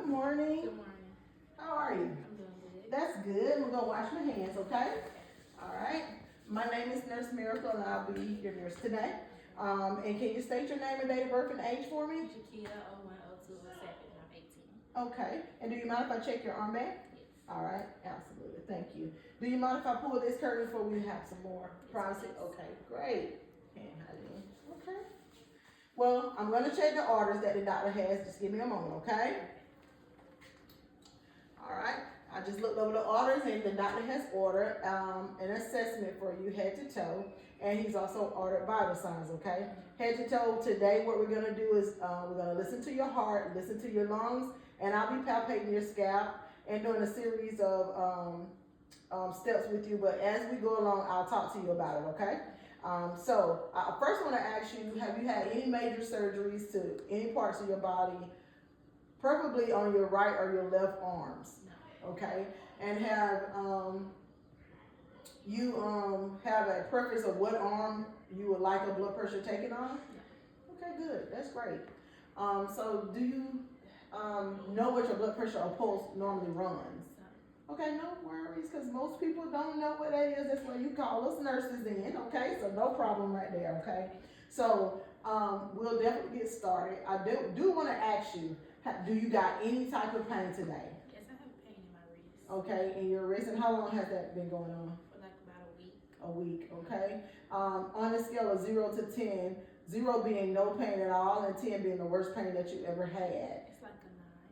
Good morning. Good morning. How are you? I'm doing good. That's good. We're gonna wash my hands, okay? All right. My name is Nurse Miracle, and I'll be your nurse today. And can you state your name and date of birth and age for me? Jakia 010207. I'm 18. Okay. And do you mind if I check your armband? Yes. All right. Absolutely. Thank you. Do you mind if I pull this curtain before we have some more privacy? Yes. Okay. Great. Hand hygiene. Okay. Well, I'm gonna check the orders that the doctor has. Just give me a moment, okay? All right. I just looked over the orders, and the doctor has ordered an assessment for you head to toe, and he's also ordered vital signs, okay? Head to toe, today what we're gonna do is we're gonna listen to your heart, listen to your lungs, and I'll be palpating your scalp and doing a series of steps with you, but as we go along, I'll talk to you about it, okay? So I first wanna ask you, have you had any major surgeries to any parts of your body, preferably on your right or your left arms? Okay, and have you have a preference of what arm you would like a blood pressure taken on? Okay, good. That's great. So do you know what your blood pressure or pulse normally runs? Okay, no worries, because most people don't know what that is. That's why you call us nurses in. Okay, so no problem right there. Okay, so we'll definitely get started. I do want to ask you, do you got any type of pain today? Yes, I have pain in my wrist. Okay, in your wrist, and how long has that been going on? For like about a week. A week, okay. On a scale of 0 to 10, 0 being no pain at all, and 10 being the worst pain that you ever had. It's like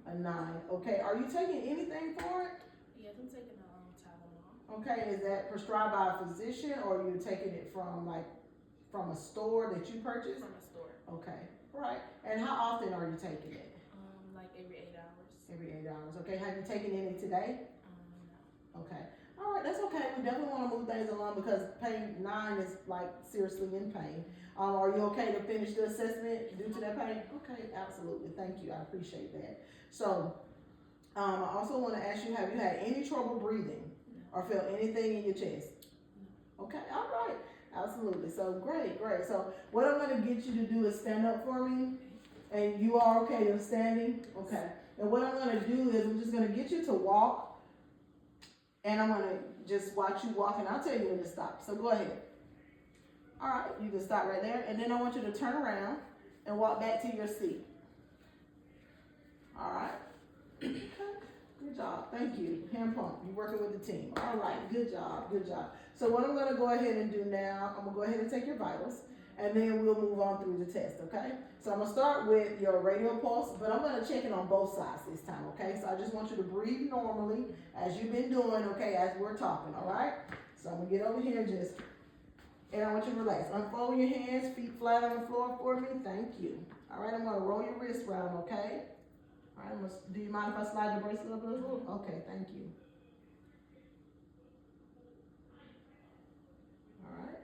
a 9. A 9, okay. Are you taking anything for it? Yes, I'm taking a Tylenol. Okay, is that prescribed by a physician, or are you taking it from a store that you purchased? From a store. Okay, right. And how often are you taking it? Like every 8 hours. Every 8 hours, okay. Have you taken any today? No. Okay. All right, that's okay. We definitely want to move things along because pain 9 is like seriously in pain. Are you okay to finish the assessment due to that pain? Okay, absolutely. Thank you. I appreciate that. So, I also want to ask you, have you had any trouble breathing or felt anything in your chest? No. Okay, all right. Absolutely. So, great. So, what I'm going to get you to do is stand up for me. And you are okay? You're standing? Okay. And what I'm going to do is I'm just going to get you to walk. And I'm gonna just watch you walk, and I'll tell you when to stop. So go ahead. All right, you can stop right there, and then I want you to turn around and walk back to your seat. All right. Good job. Thank you. Hand pump. You're working with the team. All right. Good job. So what I'm gonna go ahead and do now, I'm gonna go ahead and take your vitals, and then we'll move on through the test. Okay. So I'm gonna start with your radial pulse, but I'm gonna check it on both sides this time. Okay. So I just want you to breathe normally as you've been doing. Okay, as we're talking. All right. So I'm gonna get over here and I want you to relax. Unfold your hands, feet flat on the floor for me. Thank you. All right. I'm gonna roll your wrist around. Okay. All right. Do you mind if I slide your bracelet up a little? Okay. Thank you. All right.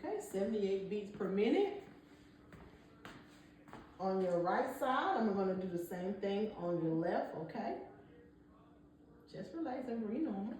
Okay, 78 beats per minute. On your right side, I'm going to do the same thing on your left, okay? Just relax and breathe normal.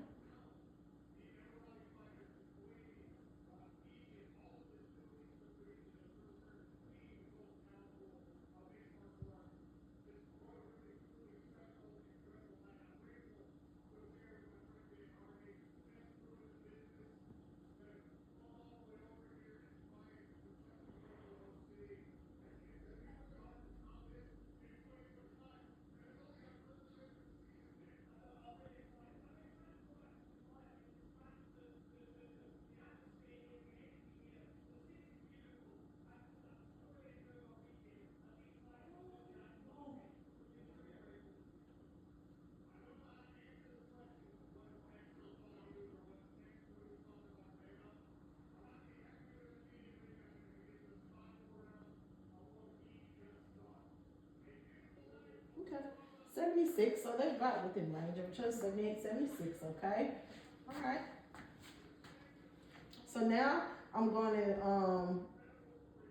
76, so they're right within range of each other, 78, 76, okay? Alright. So now I'm going to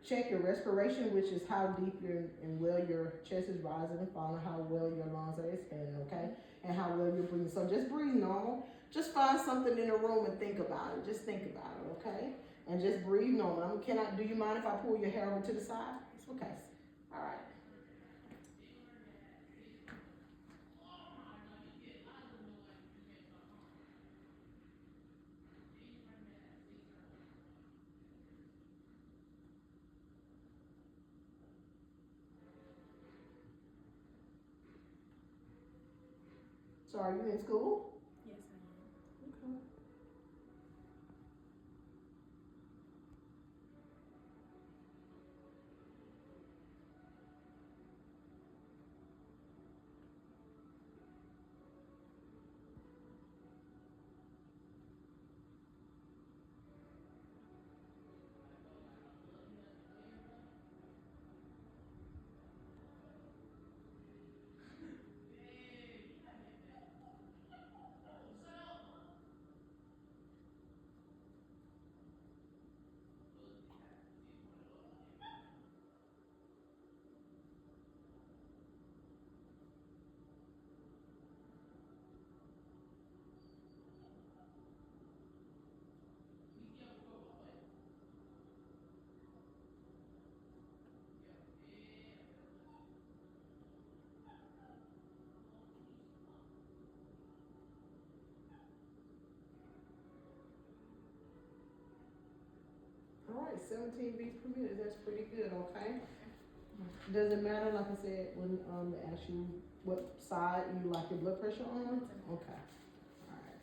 check your respiration, which is how deep and well your chest is rising and falling, how well your lungs are expanding, okay? And how well you're breathing. So just breathe normal. Just find something in the room and think about it. Just think about it, okay? And just breathe normal. Do you mind if I pull your hair over to the side? It's okay. All right. So are you in school? Yes, I am. Okay. All right, 17 beats per minute. That's pretty good, okay? Does it matter, like I said, when they ask you what side you like your blood pressure on? Okay. All right.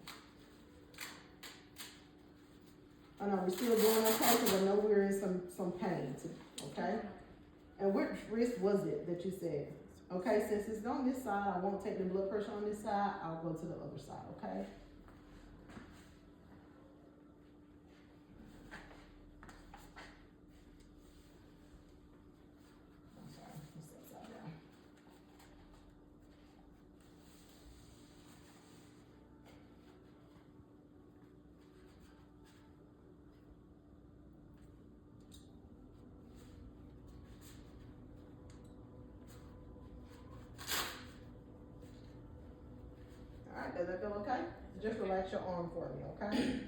I know we're still doing okay because I know we're in some pain too, okay? And which wrist was it that you said? Okay, since it's on this side, I won't take the blood pressure on this side. I'll go to the other side, okay? I'm sorry, it's upside down. All right, does that feel okay? Just relax your arm for me, okay?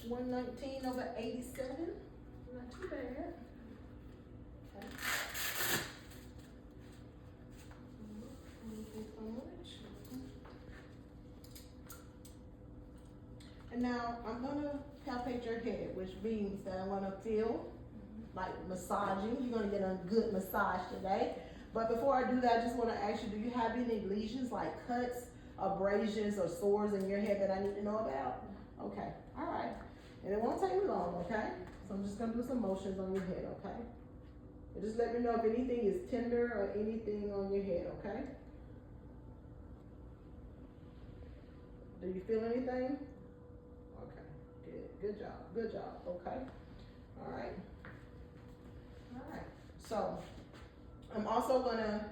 $119/87. Not too bad. Okay. Thank you so much. And now I'm gonna palpate your head, which means that I'm gonna feel like massaging. You're gonna get a good massage today. But before I do that, I just wanna ask you, do you have any lesions like cuts, abrasions, or sores in your head that I need to know about? Okay, all right. And it won't take me long, okay? So I'm just gonna do some motions on your head, okay? And just let me know if anything is tender or anything on your head, okay? Do you feel anything? Okay, good job, okay? All right. So, I'm also gonna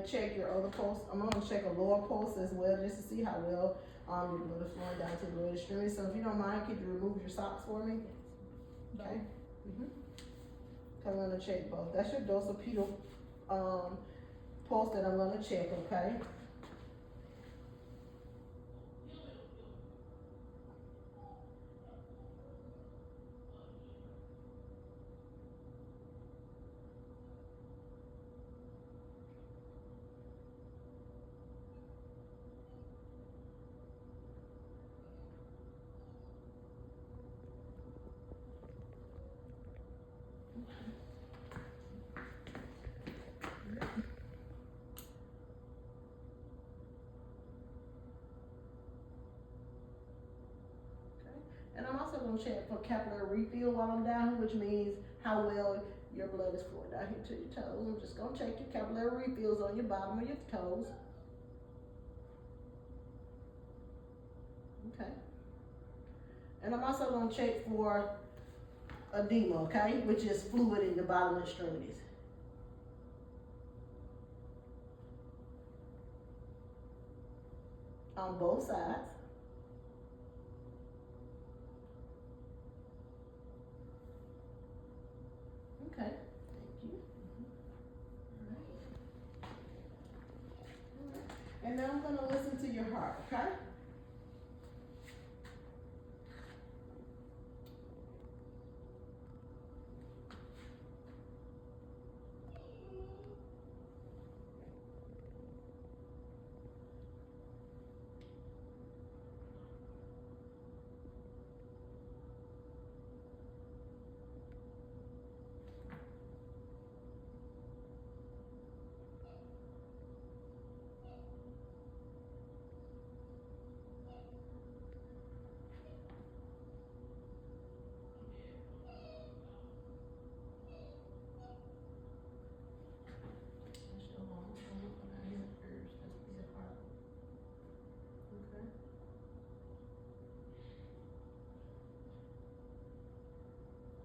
check your other pulse. I'm gonna check a lower pulse as well, just to see how well your blood is flowing down to the lower extremity. So if you don't mind, could you remove your socks for me? Okay. I'm gonna check both. That's your dorsal pedal pulse that I'm gonna check. Okay. And I'm also gonna check for capillary refill while I'm down here, which means how well your blood is flowing down here to your toes. I'm just gonna check your capillary refills on your bottom of your toes. Okay. And I'm also gonna check for edema, okay, which is fluid in your bottom extremities. On both sides. Okay, thank you. All right. And now I'm gonna listen to your heart, okay? That's your lung. I'm looking at your ears. That's your heart. Okay.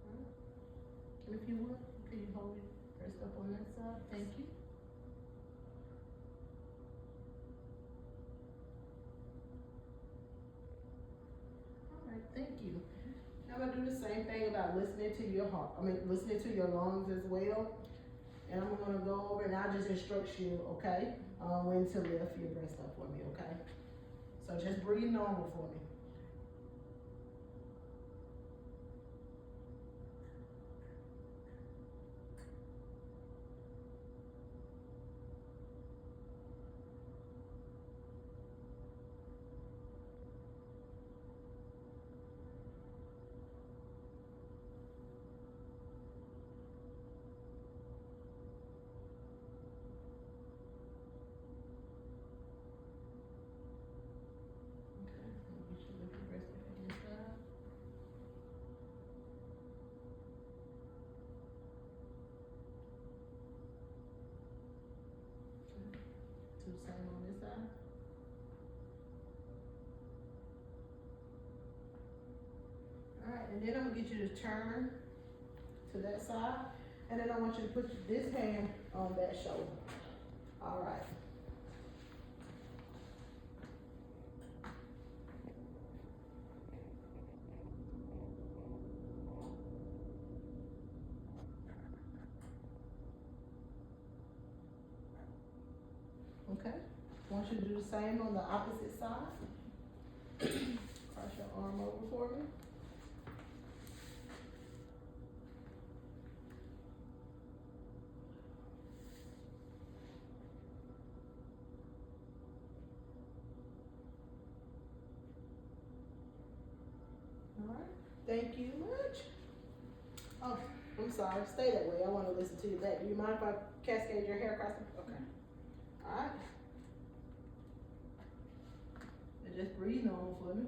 All right. And if you would, can you hold it pressed up on that side? Thank you. All right, thank you. I'm gonna do the same thing about listening to your heart. Listening to your lungs as well. And I'm gonna go over and I'll just instruct you, okay, when to lift your breast up for me, okay? So just breathe normal for me. Okay, you should lift your breast up on this side. Do the same on this side. All right, and then I'm gonna get you to turn to that side, and then I want you to put this hand on that shoulder. All right. Okay. I want you to do the same on the opposite side. Cross your arm over for me. All right. Thank you much. Oh, I'm sorry. Stay that way. I want to listen to you back. Do you mind if I cascade your hair across the? Okay. All right. And just breathe normal for me.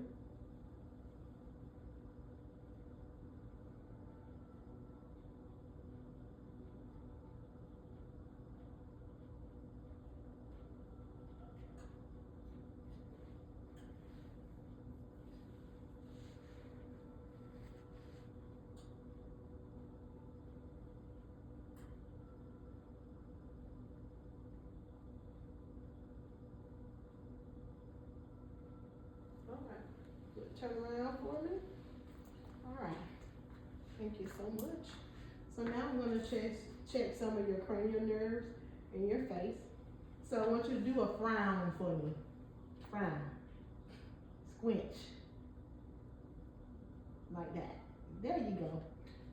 turn around for me. Alright, thank you so much. So now I'm gonna check some of your cranial nerves in your face. So I want you to do a frown for me. Frown. Squinch. Like that. There you go.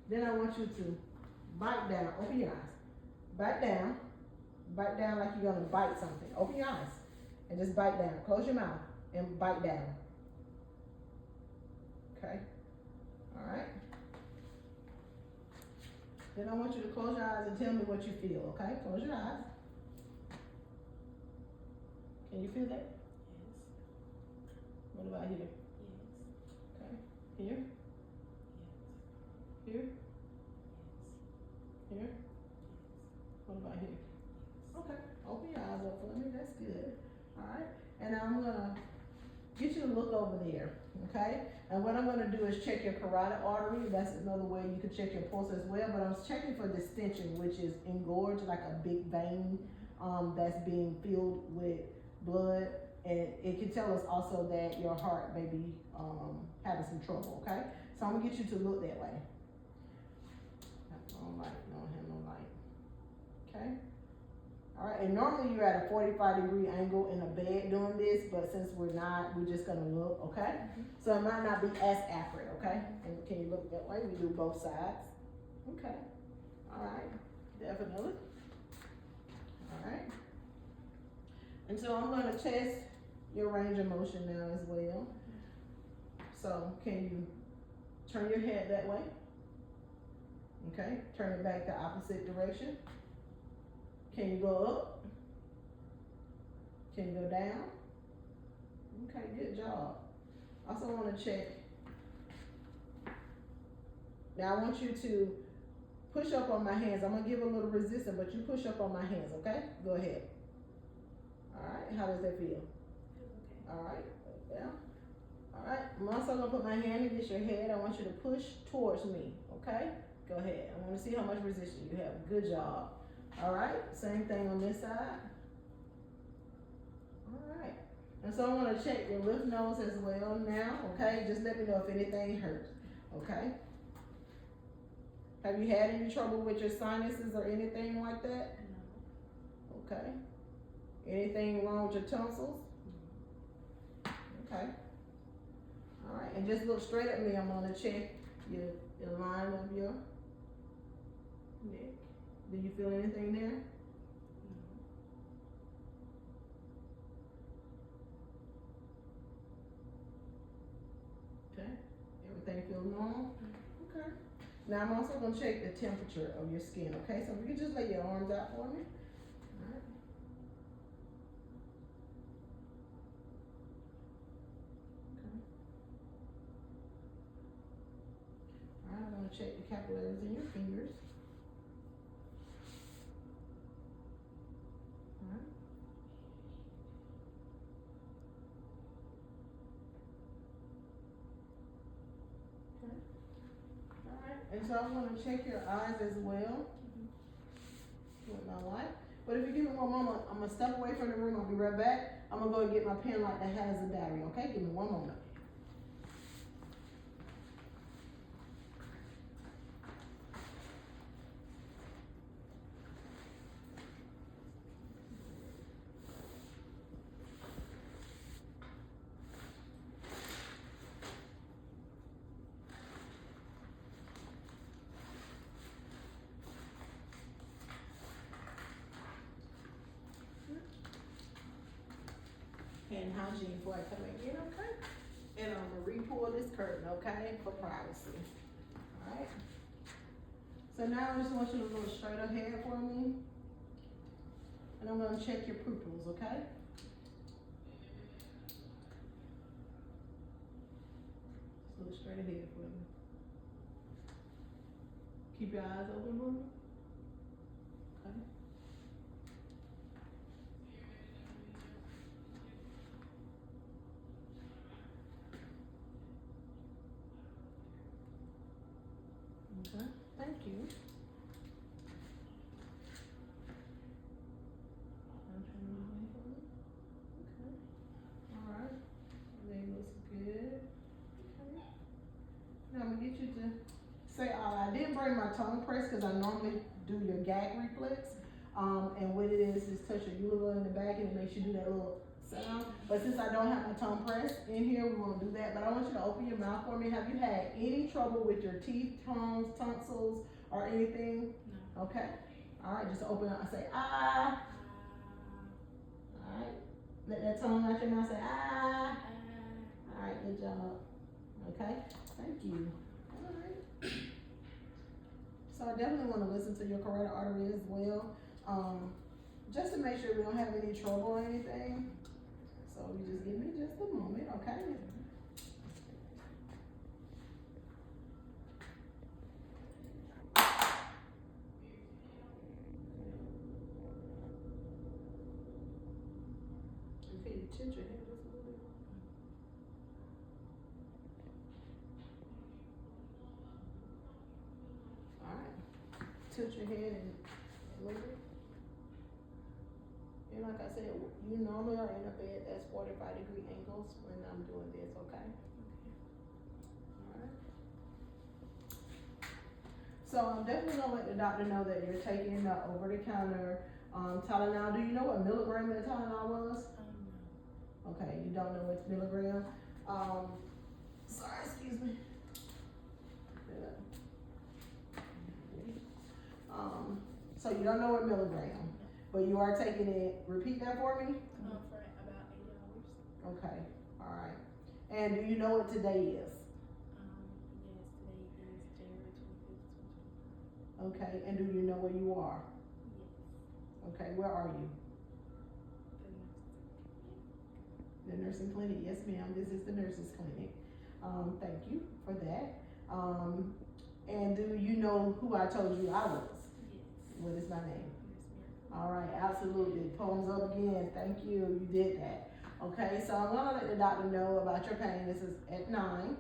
Then I want you to bite down. Open your eyes. Bite down. Bite down like you're gonna bite something. Open your eyes and just bite down. Close your mouth and bite down. Okay? Alright? Then I want you to close your eyes and tell me what you feel, okay? Close your eyes. Can you feel that? Yes. What about here? Yes. Okay. Here? Yes. Here? Yes. Here? What about here? Okay. Open your eyes up for me. That's good. Alright. And I'm gonna get you to look over there. Okay? And what I'm gonna do is check your carotid artery. That's another way you could check your pulse as well. But I'm checking for distension, which is engorged, like a big vein that's being filled with blood. And it can tell us also that your heart may be having some trouble. Okay? So I'm gonna get you to look that way. No light, no have no light. Okay? Alright, and normally you're at a 45-degree angle in a bed doing this, but since we're not, we're just gonna look, okay? So it might not be as accurate, okay? And can you look that way? We do both sides. Okay. Alright, definitely. Alright. And so I'm gonna test your range of motion now as well. So can you turn your head that way? Okay, turn it back the opposite direction. Can you go up? Can you go down? Okay, good job. Also want to check. Now I want you to push up on my hands. I'm going to give a little resistance, but you push up on my hands, okay? Go ahead. Alright, how does that feel? Okay. Alright, down. Alright, I'm also going to put my hand against your head. I want you to push towards me, okay? Go ahead. I want to see how much resistance you have. Good job. Alright, same thing on this side. Alright. And so I'm going to check your lymph nodes as well now, okay? Just let me know if anything hurts, okay? Have you had any trouble with your sinuses or anything like that? No. Okay. Anything wrong with your tonsils? No. Okay. Alright, and just look straight at me. I'm going to check your line of your neck. Do you feel anything there? No. Okay. Everything feels normal? Okay. Now I'm also going to check the temperature of your skin, okay? So if you can just lay your arms out for me. Alright. Okay. Alright, I'm going to check the capillaries in your fingers. Alright. Okay. Alright, and so I'm going to check your eyes as well. With my wife. But if you give me one moment, I'm gonna step away from the room. I'll be right back. I'm gonna go and get my pen like that has a diary. Okay, give me one moment. Hand hygiene before I come in, okay? And I'm gonna re-pull this curtain, okay, for privacy. Alright. So now I just want you to look straight ahead for me. And I'm gonna check your pupils, okay? Just look straight ahead for me. Keep your eyes open for me. Okay. Okay, thank you. Okay, alright, everything looks good. I'm gonna get you to say I didn't bring my tongue press because I normally do your gag reflex. And what it is touch your uvula in the back and it makes you do that little sound. But since I don't have my tongue press in here, we won't do that. But I want you to open your mouth for me. Have you had any trouble with your teeth, tongues, tonsils, or anything? No. Okay. All right, just open up and say ah. All right. Let that tongue out your mouth say ah. All right, good job. Okay, thank you. All right. So I definitely want to listen to your carotid artery as well, just to make sure we don't have any trouble or anything. So you just give me just a moment, okay? Okay, you tilt your head just a little bit. All right, tilt your head and a little bit. And like I said, you normally are in a bed that's 45-degree angles when I'm doing this, okay? Alright. So I'm definitely gonna let the doctor know that you're taking the over-the-counter Tylenol. Do you know what milligram that Tylenol was? No. Okay, you don't know what's milligram. Sorry, excuse me. So you don't know what milligram, but you are taking it. Repeat that for me. For about 8 hours. Okay, all right. And do you know what today is? Yes, today is January 25th, 2024. Okay, and do you know where you are? Yes. Okay, where are you? The The nursing clinic. Yes, ma'am. This is the nurses clinic. Thank you for that. And do you know who I told you I was? Yes. What is my name? Miss Miracle. All right, absolutely. Palms up again. Thank you. You did that. Okay, so I'm gonna let the doctor know about your pain. This is at 9.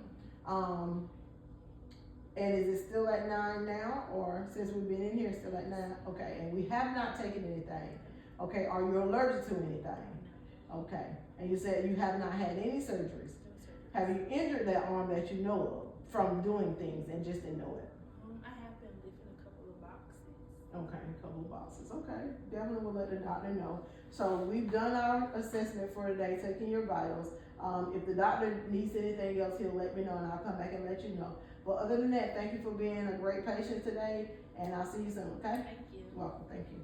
And is it still at 9 now, or since we've been in here, still at 9? Okay, and we have not taken anything. Okay, are you allergic to anything? No. Okay, and you said you have not had any surgeries. No surgery. Have you injured that arm that you know of from doing things and just didn't know it? I have been lifting a couple of boxes. Okay, a couple of boxes. Okay, definitely will let the doctor know. So we've done our assessment for today, taking your vitals. If the doctor needs anything else, he'll let me know and I'll come back and let you know. But other than that, thank you for being a great patient today and I'll see you soon, okay? Thank you. Welcome, thank you.